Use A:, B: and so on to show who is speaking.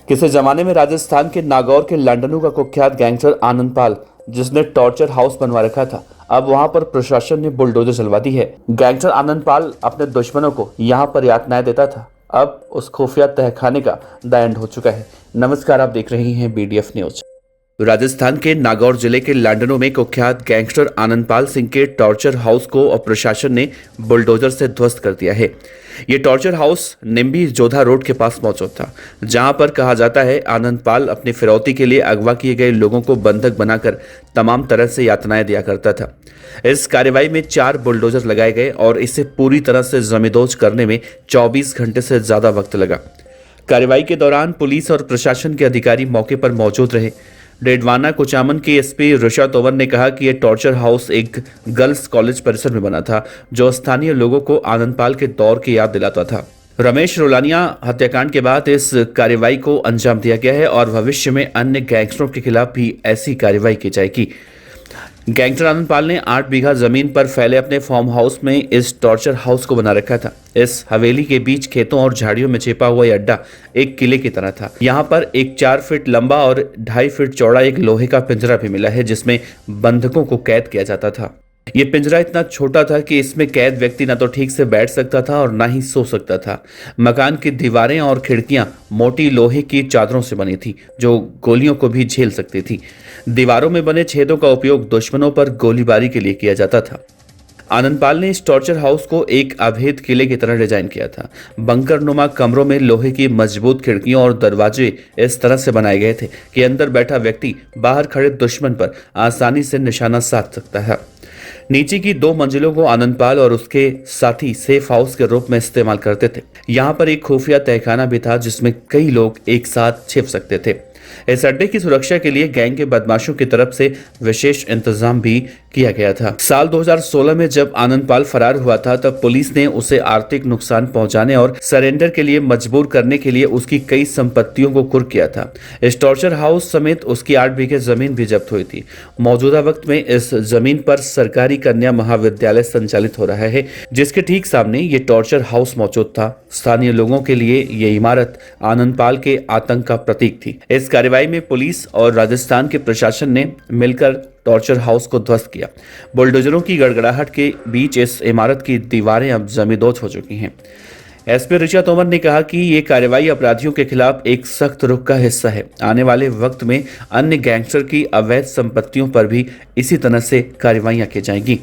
A: किसी जमाने में राजस्थान के नागौर के लंडनू का कुख्यात गैंगस्टर आनंद पाल, जिसने टॉर्चर हाउस बनवा रखा था, अब वहां पर प्रशासन ने बुलडोजर चलवा दी है। गैंगस्टर आनंद पाल अपने दुश्मनों को यहां पर यातनाएं देता था। अब उस खुफिया तहखाने का द एंड हो चुका है। नमस्कार, आप देख रहे हैं BDF न्यूज। राजस्थान के नागौर जिले के लंडनू में कुख्यात गैंगस्टर आनंदपाल सिंह के टॉर्चर हाउस को अब प्रशासन ने बुलडोजर से ध्वस्त कर दिया है। ये टॉर्चर हाउस निम्बी जोधा रोड के पास मौजूद था, जहां पर कहा जाता है आनंदपाल अपनी फिरौती के लिए अगवा किए गए लोगों को बंधक बनाकर तमाम तरह से यातनाएं दिया करता था। इस कार्रवाई में 4 बुलडोजर लगाए गए और इसे पूरी तरह से जमींदोज करने में 24 घंटे से ज्यादा वक्त लगा। कार्रवाई के दौरान पुलिस और प्रशासन के अधिकारी मौके पर मौजूद रहे। डेडवाना कुचामन के SP ऋषा तोमर ने कहा कि यह टॉर्चर हाउस एक गर्ल्स कॉलेज परिसर में बना था, जो स्थानीय लोगों को आनंदपाल के दौर की याद दिलाता था। रमेश रोलानिया हत्याकांड के बाद इस कार्रवाई को अंजाम दिया गया है और भविष्य में अन्य गैंगस्टरों के खिलाफ भी ऐसी कार्रवाई की जाएगी। गैंगस्टर आनंदपाल ने 8 बीघा जमीन पर फैले अपने फार्म हाउस में इस टॉर्चर हाउस को बना रखा था। इस हवेली के बीच खेतों और झाड़ियों में छिपा हुआ यह अड्डा एक किले की तरह था। यहाँ पर एक 4 फीट लंबा और 2.5 फीट चौड़ा एक लोहे का पिंजरा भी मिला है, जिसमें बंधकों को कैद किया जाता था। ये पिंजरा इतना छोटा था कि इसमें कैद व्यक्ति ना तो ठीक से बैठ सकता था और ना ही सो सकता था। मकान की दीवारें और खिड़कियां मोटी लोहे की चादरों से बनी थी, जो गोलियों को भी झेल सकती थी। दीवारों में बने छेदों का उपयोग दुश्मनों पर गोलीबारी के लिए किया जाता था। आनंदपाल ने इस टॉर्चर हाउस को एक अभेद किले की तरह डिजाइन किया था। बंकर नुमा कमरों में लोहे की मजबूत खिड़कियां और दरवाजे इस तरह से बनाए गए थे कि अंदर बैठा व्यक्ति बाहर खड़े दुश्मन पर आसानी से निशाना साध सकता है। नीचे की 2 मंजिलों को आनंदपाल और उसके साथी सेफ हाउस के रूप में इस्तेमाल करते थे। यहाँ पर एक खुफिया तहखाना भी था, जिसमें कई लोग एक साथ छिप सकते थे। इस अड्डे की सुरक्षा के लिए गैंग के बदमाशों की तरफ से विशेष इंतजाम भी किया गया था। साल 2016 में जब आनंदपाल फरार हुआ था, तब पुलिस ने उसे आर्थिक नुकसान पहुंचाने और सरेंडर के लिए मजबूर करने के लिए उसकी कई संपत्तियों को कुर्क किया था। इस टॉर्चर हाउस समेत उसकी 8 बीघे जमीन भी जब्त हुई थी। मौजूदा वक्त में इस जमीन पर सरकारी कन्या महाविद्यालय संचालित हो रहा है, जिसके ठीक सामने ये टॉर्चर हाउस मौजूद था। स्थानीय लोगों के लिए ये इमारत आनंदपाल के आतंक का प्रतीक थी। इस कार्रवाई में पुलिस और राजस्थान के प्रशासन ने मिलकर टॉर्चर हाउस को ध्वस्त किया। बुलडोजरों की गड़गड़ाहट के बीच इस इमारत की दीवारें अब जमींदोज हो चुकी हैं। SP ऋषा तोमर ने कहा कि ये कार्रवाई अपराधियों के खिलाफ एक सख्त रुख का हिस्सा है। आने वाले वक्त में अन्य गैंगस्टर की अवैध संपत्तियों पर भी इसी तरह से कार्रवाइयां की जाएंगी।